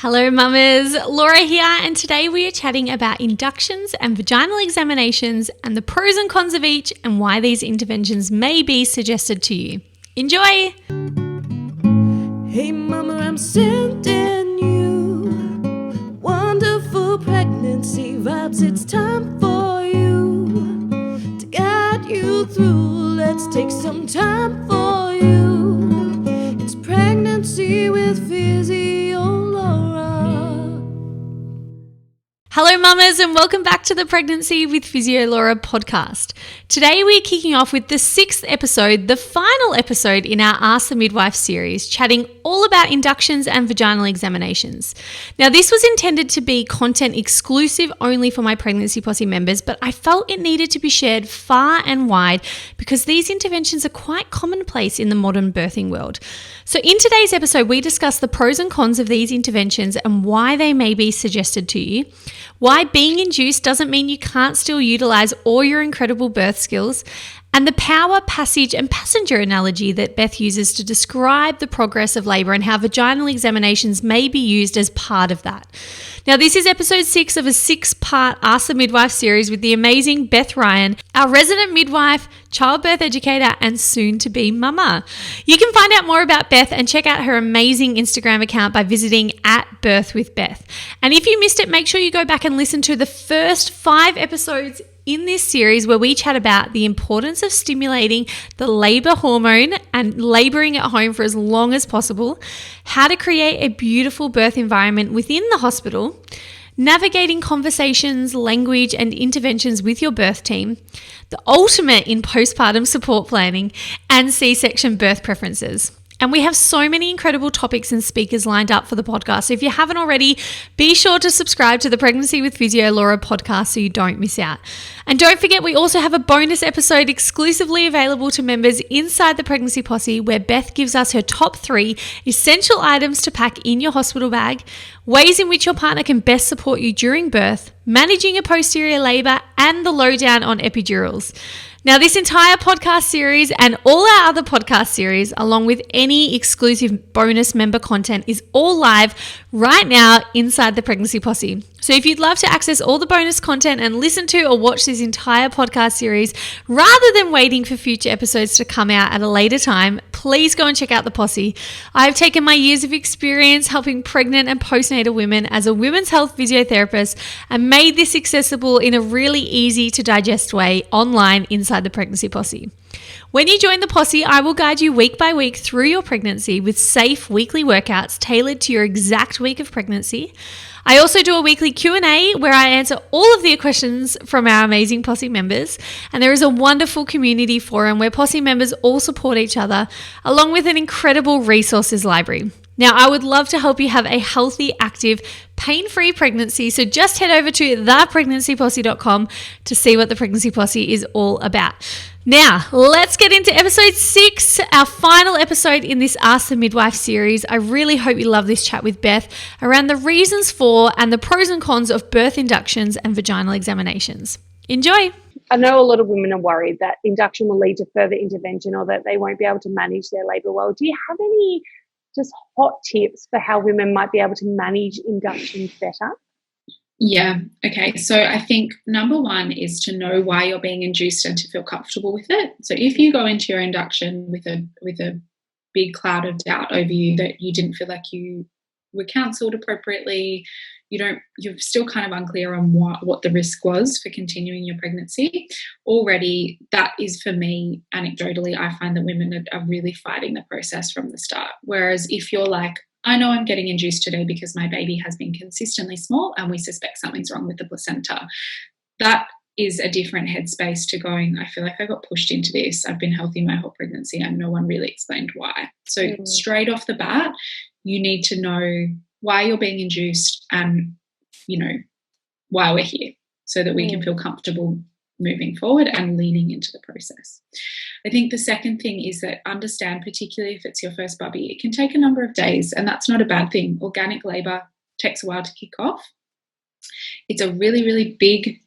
Hello mamas, Laura here, and today we are chatting about inductions and vaginal examinations and the pros and cons of each and why these interventions may be suggested to you. Enjoy! Hey mama, I'm sending you wonderful pregnancy vibes. It's time for you to guide you through. Let's take some time for you. It's Pregnancy with Physio Laura. Hello mamas and welcome back to the Pregnancy with Physio Laura podcast. Today we're kicking off with the 6th episode, the final episode in our Ask the Midwife series, chatting all about inductions and vaginal examinations. Now this was intended to be content exclusive only for my Pregnancy Posse members, but I felt it needed to be shared far and wide because these interventions are quite commonplace in the modern birthing world. So in today's episode, we discuss the pros and cons of these interventions and why they may be suggested to you, why being induced doesn't mean you can't still utilize all your incredible birth skills, and the power, passage, and passenger analogy that Beth uses to describe the progress of labour and how vaginal examinations may be used as part of that. Now, this is episode 6 of a 6-part Ask the Midwife series with the amazing Beth Ryan, our resident midwife, childbirth educator, and soon-to-be mama. You can find out more about Beth and check out her amazing Instagram account by visiting @birthwithbeth. And if you missed it, make sure you go back and listen to the first 5 episodes in this series where we chat about the importance of stimulating the labour hormone and labouring at home for as long as possible, how to create a beautiful birth environment within the hospital, navigating conversations, language and interventions with your birth team, the ultimate in postpartum support planning, and C-section birth preferences. And we have so many incredible topics and speakers lined up for the podcast. So if you haven't already, be sure to subscribe to the Pregnancy with Physio Laura podcast so you don't miss out. And don't forget, we also have a bonus episode exclusively available to members inside the Pregnancy Posse where Beth gives us her top 3 essential items to pack in your hospital bag, ways in which your partner can best support you during birth, managing a posterior labour, and the lowdown on epidurals. Now, this entire podcast series and all our other podcast series, along with any exclusive bonus member content, is all live right now inside the Pregnancy Posse. So if you'd love to access all the bonus content and listen to or watch this entire podcast series, rather than waiting for future episodes to come out at a later time, please go and check out the Posse. I've taken my years of experience helping pregnant and postnatal women as a women's health physiotherapist and made this accessible in a really easy to digest way online inside the Pregnancy Posse. When you join the Posse, I will guide you week by week through your pregnancy with safe weekly workouts tailored to your exact week of pregnancy. I also do a weekly Q&A where I answer all of the questions from our amazing Posse members, and there is a wonderful community forum where Posse members all support each other, along with an incredible resources library. Now, I would love to help you have a healthy, active, pain-free pregnancy, so just head over to thepregnancyposse.com to see what the Pregnancy Posse is all about. Now, let's get into episode 6, our final episode in this Ask the Midwife series. I really hope you love this chat with Beth around the reasons for and the pros and cons of birth inductions and vaginal examinations. Enjoy! I know a lot of women are worried that induction will lead to further intervention or that they won't be able to manage their labour well. Do you have any just hot tips for how women might be able to manage inductions better? Yeah. Okay. So I think number 1 is to know why you're being induced and to feel comfortable with it. So if you go into your induction with a big cloud of doubt over you that you didn't feel like you were counselled appropriately, you're still kind of unclear on what the risk was for continuing your pregnancy, already that is, for me, anecdotally, I find that women are really fighting the process from the start. Whereas if you're like, I know I'm getting induced today because my baby has been consistently small and we suspect something's wrong with the placenta, that is a different headspace to going, I feel like I got pushed into this. I've been healthy my whole pregnancy and no one really explained why. So straight off the bat, you need to know why you're being induced and, why we're here so that we can feel comfortable moving forward and leaning into the process. I think the second thing is that understand, particularly if it's your first bubby, it can take a number of days, and that's not a bad thing. Organic labour takes a while to kick off. It's a really, really big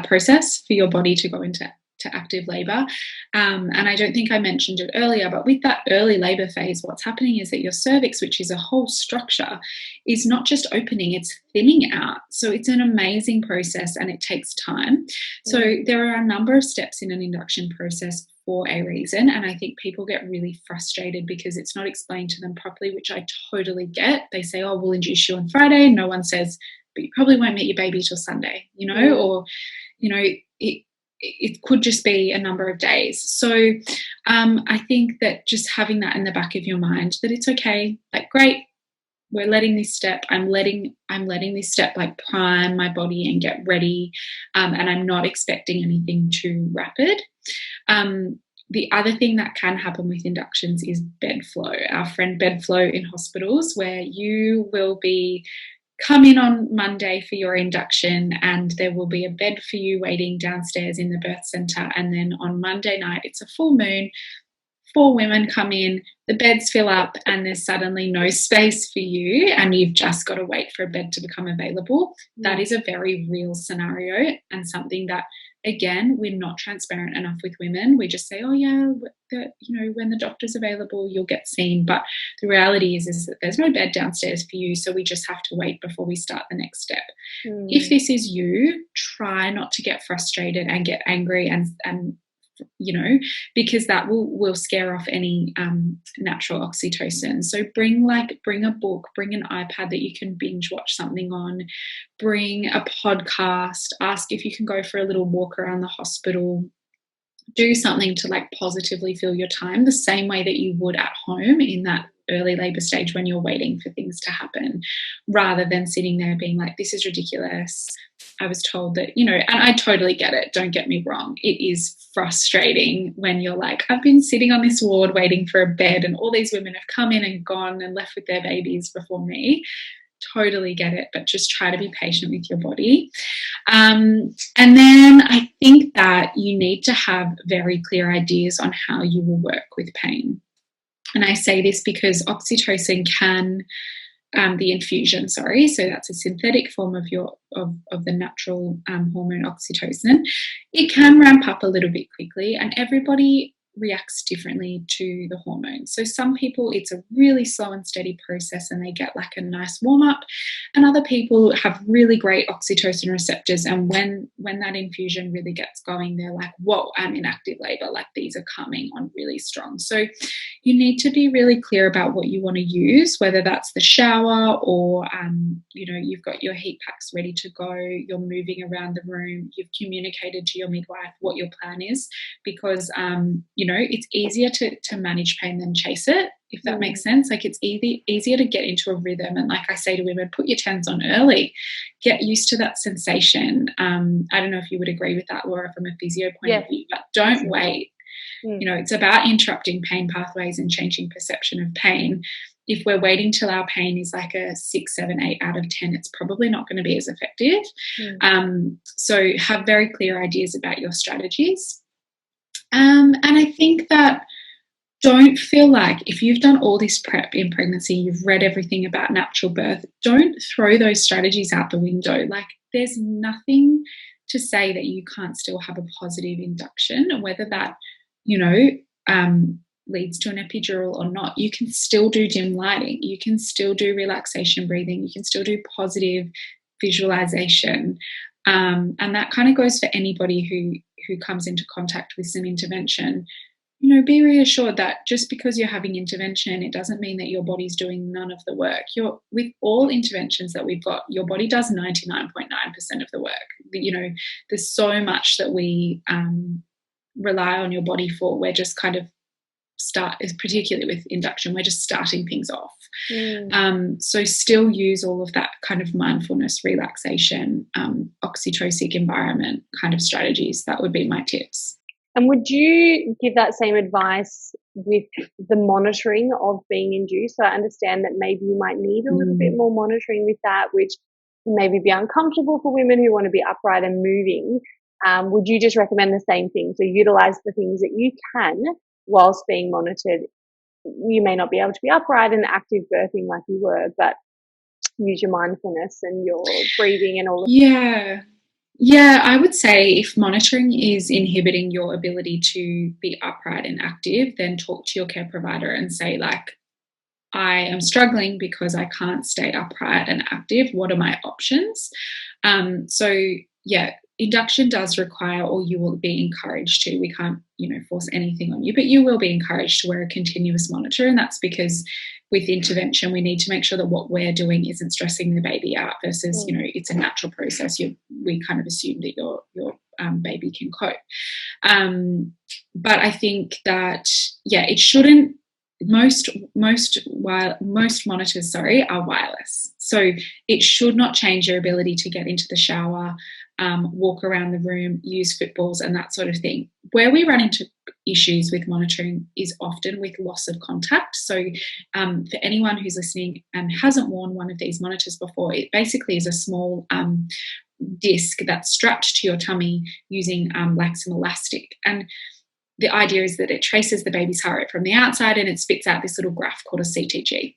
process for your body to go into to active labour. And I don't think I mentioned it earlier, but with that early labour phase, what's happening is that your cervix, which is a whole structure, is not just opening, it's thinning out. So it's an amazing process and it takes time. So there are a number of steps in an induction process for a reason. And I think people get really frustrated because it's not explained to them properly, which I totally get. They say, oh, we'll induce you on Friday. No one says, but you probably won't meet your baby till Sunday, or, it could just be a number of days. So I think that just having that in the back of your mind, that it's okay, like, great, we're letting this step, I'm letting this step like prime my body and get ready, and I'm not expecting anything too rapid. The other thing that can happen with inductions is bed flow. Our friend bed flow in hospitals, where you will be come in on Monday for your induction and there will be a bed for you waiting downstairs in the birth centre, and then on Monday night, it's a full moon, 4 women come in, the beds fill up and there's suddenly no space for you and you've just got to wait for a bed to become available. That is a very real scenario and something that, again, we're not transparent enough with women. We just say, oh yeah, when the doctor's available, you'll get seen. But the reality is that there's no bed downstairs for you, so we just have to wait before we start the next step. If this is you, try not to get frustrated and get angry and because that will scare off any natural oxytocin. So bring a book, bring an iPad that you can binge watch something on, bring a podcast, ask if you can go for a little walk around the hospital, do something to like positively fill your time the same way that you would at home in that early labour stage when you're waiting for things to happen, rather than sitting there being like, this is ridiculous. I was told that, and I totally get it. Don't get me wrong. It is frustrating when you're like, I've been sitting on this ward waiting for a bed and all these women have come in and gone and left with their babies before me. Totally get it, but just try to be patient with your body. And then I think that you need to have very clear ideas on how you will work with pain. And I say this because oxytocin can, the infusion, so that's a synthetic form of the natural hormone oxytocin. It can ramp up a little bit quickly, and everybody reacts differently to the hormone. So some people, it's a really slow and steady process and they get like a nice warm up, and other people have really great oxytocin receptors, and when that infusion really gets going, they're like, whoa, I'm in active labor, like these are coming on really strong. So you need to be really clear about what you want to use, whether that's the shower or you've got your heat packs ready to go, you're moving around the room, you've communicated to your midwife what your plan is, because it's easier to manage pain than chase it, if that makes sense. Like, it's easier to get into a rhythm. And like I say to women, put your TENS on early, get used to that sensation. I don't know if you would agree with that, Laura, from a physio point of view, but don't wait. It's about interrupting pain pathways and changing perception of pain. If we're waiting till our pain is like a 6, 7, 8 out of 10, it's probably not going to be as effective. So have very clear ideas about your strategies. And I think that don't feel like if you've done all this prep in pregnancy, you've read everything about natural birth, don't throw those strategies out the window. Like, there's nothing to say that you can't still have a positive induction, whether that, leads to an epidural or not. You can still do dim lighting. You can still do relaxation breathing. You can still do positive visualization. And that kind of goes for anybody who comes into contact with some intervention. Be reassured that just because you're having intervention, it doesn't mean that your body's doing none of the work. With all interventions that we've got, your body does 99.9% of the work. There's so much that we rely on your body for. We're just kind of particularly with induction, we're just starting things off. So still use all of that kind of mindfulness, relaxation, oxytocic environment kind of strategies. That would be my tips. And would you give that same advice with the monitoring of being induced? So I understand that maybe you might need a little bit more monitoring with that, which can maybe be uncomfortable for women who want to be upright and moving. Would you just recommend the same thing? So utilize the things that you can whilst being monitored. You may not be able to be upright and active birthing like you were, but use your mindfulness and your breathing and all of that. Yeah. Yeah, I would say if monitoring is inhibiting your ability to be upright and active, then talk to your care provider and say, like, I am struggling because I can't stay upright and active. What are my options? So, yeah, induction does require, or you will be encouraged to, we can't, force anything on you, but you will be encouraged to wear a continuous monitor. And that's because with intervention, we need to make sure that what we're doing isn't stressing the baby out versus, it's a natural process. We kind of assume that your baby can cope. But I think that, it shouldn't, most monitors, are wireless. So it should not change your ability to get into the shower, walk around the room, use footballs and that sort of thing. Where we run into issues with monitoring is often with loss of contact. So for anyone who's listening and hasn't worn one of these monitors before, it basically is a small disc that's strapped to your tummy using like some elastic. And the idea is that it traces the baby's heart rate from the outside and it spits out this little graph called a CTG.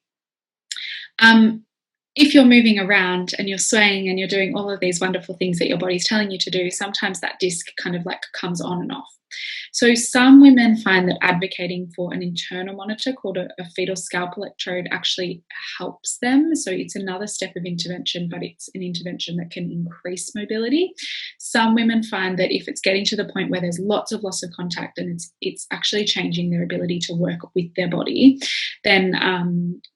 If you're moving around and you're swaying and you're doing all of these wonderful things that your body's telling you to do, sometimes that disc kind of like comes on and off. So some women find that advocating for an internal monitor called a fetal scalp electrode actually helps them. So it's another step of intervention, but it's an intervention that can increase mobility. Some women find that if it's getting to the point where there's lots of loss of contact and it's actually changing their ability to work with their body, then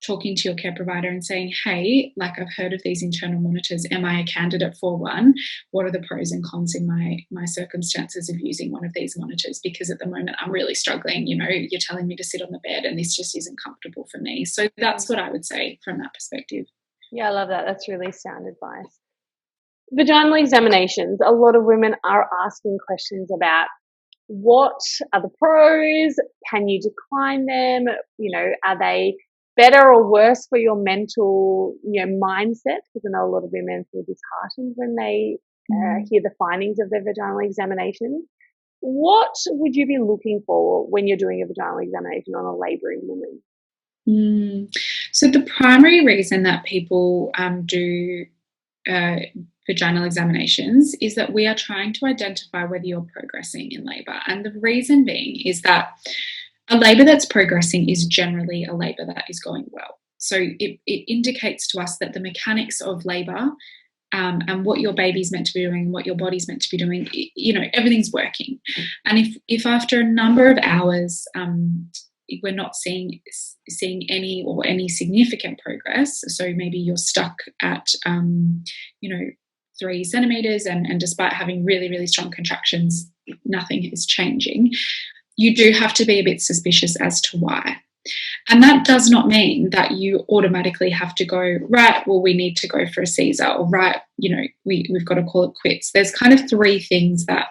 talking to your care provider and saying, hey, like I've heard of these internal monitors, am I a candidate for one? What are the pros and cons in my circumstances of using one of these monitors? Because at the moment I'm really struggling, you're telling me to sit on the bed and this just isn't comfortable for me. So that's what I would say from that perspective. Yeah, I love that. That's really sound advice. Vaginal examinations. A lot of women are asking questions about what are the pros? Can you decline them? Are they better or worse for your mental, mindset? Because I know a lot of women feel disheartened when they hear the findings of their vaginal examination. What would you be looking for when you're doing a vaginal examination on a labouring woman? So the primary reason that people do vaginal examinations is that we are trying to identify whether you're progressing in labour. And the reason being is that a labour that's progressing is generally a labour that is going well. So it indicates to us that the mechanics of labour and what your baby's meant to be doing, what your body's meant to be doing, everything's working. And if after a number of hours we're not seeing any significant progress, so maybe you're stuck at 3 centimeters and despite having really, really strong contractions, nothing is changing, you do have to be a bit suspicious as to why. And that does not mean that you automatically have to go, right, well, we need to go for a Caesar, or right, we've got to call it quits. There's kind of 3 things that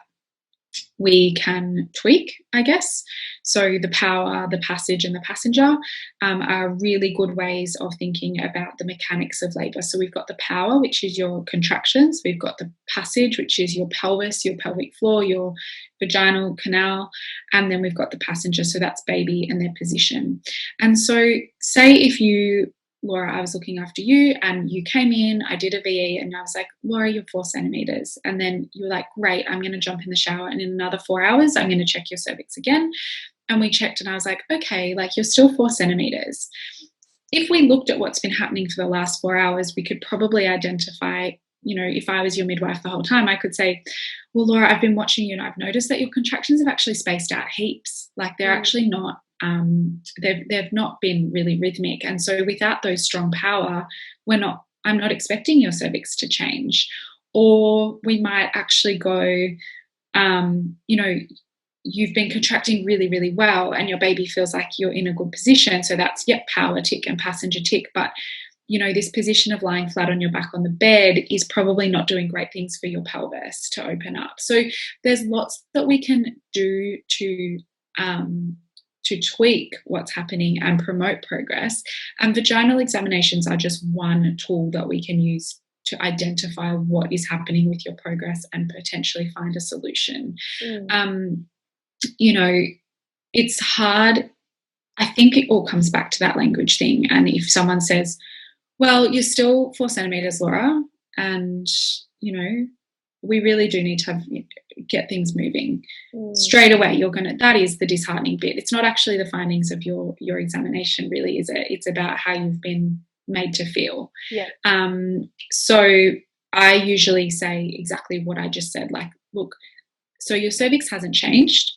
we can tweak, I guess. So the power, the passage, and the passenger are really good ways of thinking about the mechanics of labour. So we've got the power, which is your contractions. We've got the passage, which is your pelvis, your pelvic floor, your vaginal canal. And then we've got the passenger, so that's baby and their position. And so say if you, Laura, I was looking after you and you came in, I did a VE and I was like, Laura, you're 4 centimeters. And then you were like, great, I'm going to jump in the shower and in another 4 hours, I'm going to check your cervix again. And we checked and I was like, okay, like you're still 4 centimeters. If we looked at what's been happening for the last 4 hours, we could probably identify, if I was your midwife the whole time, I could say, well, Laura, I've been watching you and I've noticed that your contractions have actually spaced out heaps. Like they're actually not, they've not been really rhythmic. And so without those strong power, I'm not expecting your cervix to change. Or we might actually go, you've been contracting really, really well and your baby feels like you're in a good position. So that's, power tick and passenger tick. But, this position of lying flat on your back on the bed is probably not doing great things for your pelvis to open up. So there's lots that we can do to tweak what's happening and promote progress. And vaginal examinations are just one tool that we can use to identify what is happening with your progress and potentially find a solution. It's hard. I think it all comes back to that language thing. And if someone says, well, you're still 4 centimeters, Laura, and, we really do need to get things moving straight away. That is the disheartening bit. It's not actually the findings of your examination, really, is it? It's about how you've been made to feel. Yeah. So I usually say exactly what I just said. Like, look, so your cervix hasn't changed.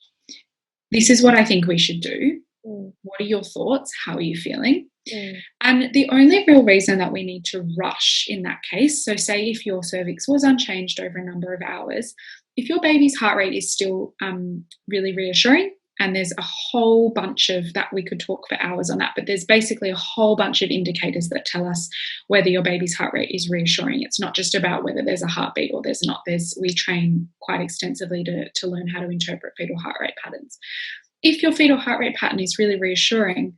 This is what I think we should do. What are your thoughts? How are you feeling? And the only real reason that we need to rush in that case, so say if your cervix was unchanged over a number of hours, if your baby's heart rate is still really reassuring, and there's a whole bunch of that, we could talk for hours on that, but there's basically a whole bunch of indicators that tell us whether your baby's heart rate is reassuring. It's not just about whether there's a heartbeat or there's not. We train quite extensively to learn how to interpret fetal heart rate patterns. If your fetal heart rate pattern is really reassuring,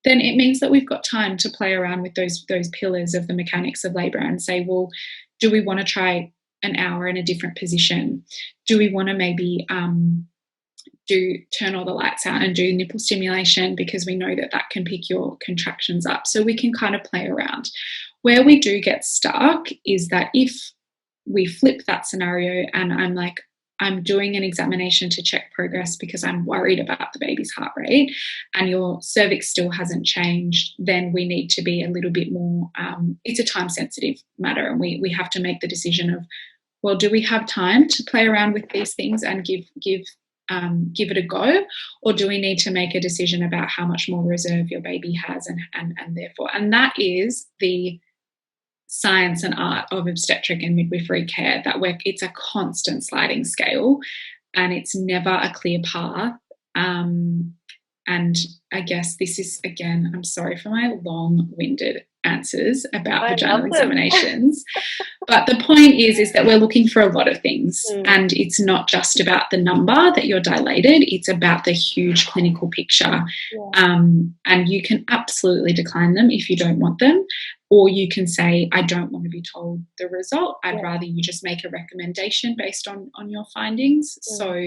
then it means that we've got time to play around with those pillars of the mechanics of labour and say, well, do we want to try an hour in a different position? Do we want to maybe turn all the lights out and do nipple stimulation, because we know that can pick your contractions up? So we can kind of play around. Where we do get stuck is that if we flip that scenario and I'm doing an examination to check progress because I'm worried about the baby's heart rate, and your cervix still hasn't changed, then we need to be a little bit more, it's a time sensitive matter, and we have to make the decision of, well, do we have time to play around with these things and give it a go, or do we need to make a decision about how much more reserve your baby has, and therefore, and that is the science and art of obstetric and midwifery care, that it's a constant sliding scale and it's never a clear path. And I guess this is, again, I'm sorry for my long-winded answers about vaginal examinations, but the point is that we're looking for a lot of things, and it's not just about the number that you're dilated, it's about the huge clinical picture. And you can absolutely decline them if you don't want them, or you can say, I don't want to be told the result, I'd rather you just make a recommendation based on your findings. So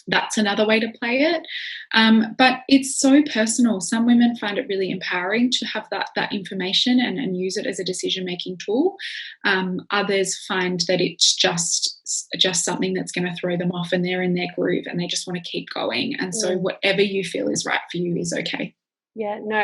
that's another way to play it. But it's so personal. Some women find it really empowering to have that information and use it as a decision-making tool. Others find that it's just something that's going to throw them off and they're in their groove and they just want to keep going. And so whatever you feel is right for you is okay. Yeah, no,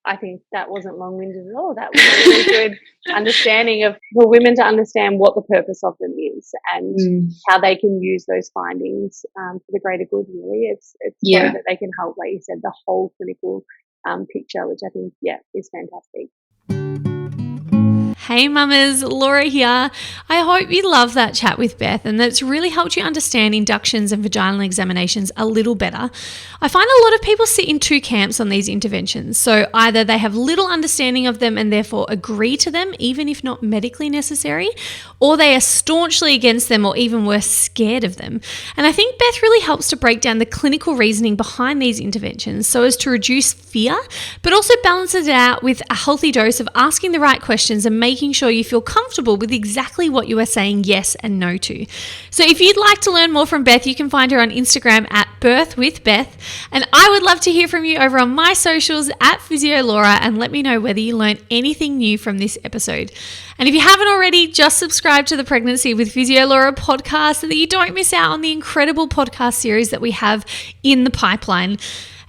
I think that wasn't long-winded at all. That was a really good understanding for women to understand what the purpose of them is and how they can use those findings for the greater good, really. It's so that they can help, like you said, the whole clinical picture, which I think, is fantastic. Hey mamas, Laura here. I hope you love that chat with Beth and that's really helped you understand inductions and vaginal examinations a little better. I find a lot of people sit in two camps on these interventions. So either they have little understanding of them and therefore agree to them, even if not medically necessary, or they are staunchly against them or even worse, scared of them. And I think Beth really helps to break down the clinical reasoning behind these interventions so as to reduce fear, but also balances it out with a healthy dose of asking the right questions and making sure you feel comfortable with exactly what you are saying yes and no to. So if you'd like to learn more from Beth, you can find her on Instagram at birthwithbeth. And I would love to hear from you over on my socials at PhysioLaura and let me know whether you learned anything new from this episode. And if you haven't already, just subscribe to the Pregnancy with PhysioLaura podcast so that you don't miss out on the incredible podcast series that we have in the pipeline.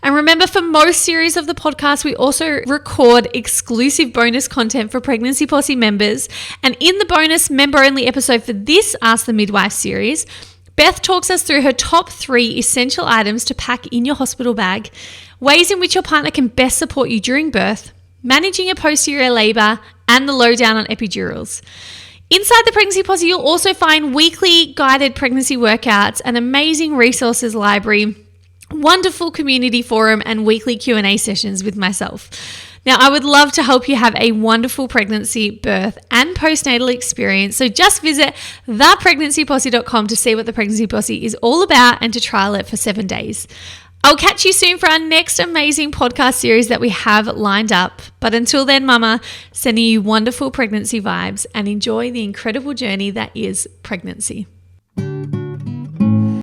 And remember, for most series of the podcast, we also record exclusive bonus content for Pregnancy Posse members. And in the bonus member-only episode for this Ask the Midwife series, Beth talks us through her top 3 essential items to pack in your hospital bag, ways in which your partner can best support you during birth, managing a posterior labour, and the lowdown on epidurals. Inside the Pregnancy Posse, you'll also find weekly guided pregnancy workouts, an amazing resources library, wonderful community forum, and weekly Q&A sessions with myself. Now, I would love to help you have a wonderful pregnancy, birth, and postnatal experience. So just visit thepregnancyposse.com to see what the Pregnancy Posse is all about and to trial it for 7 days. I'll catch you soon for our next amazing podcast series that we have lined up. But until then, mama, sending you wonderful pregnancy vibes and enjoy the incredible journey that is pregnancy.